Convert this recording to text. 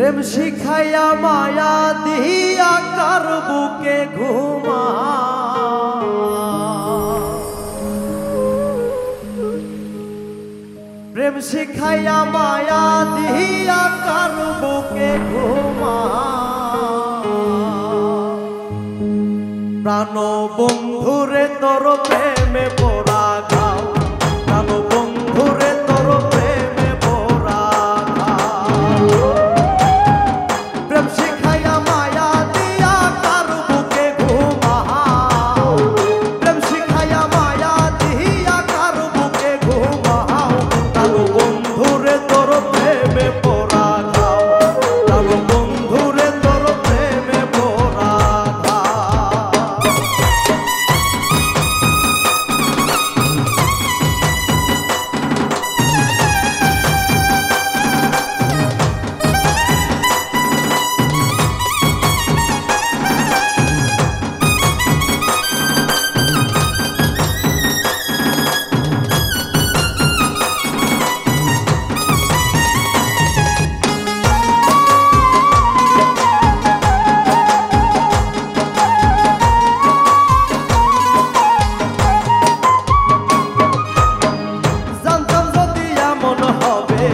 প্রেম শিখাইয়া মায়া দিয়া কার বুকে ঘুমা, প্রেম শিখাইয়া মায়া দিয়া কার বুকে ঘুমা। প্রাণ বন্ধুরে তোর প্রেমে পড়া গাও, প্রাণ বন্ধুরে তোর প্রেমে পড়া গাও। প্রেম শিখাইয়া মায়া দিয়া কার বুকে ঘুমাও, প্রেম শিখাইয়া মায়া দিয়া কার বুকে ঘুমাও। প্রাণ বন্ধুরে তোর প্রেমে পড়া গাও, প্রাণ বন্ধুরে তোর প্রেমে পড়া গাও। জানতাম যদি এমন হবে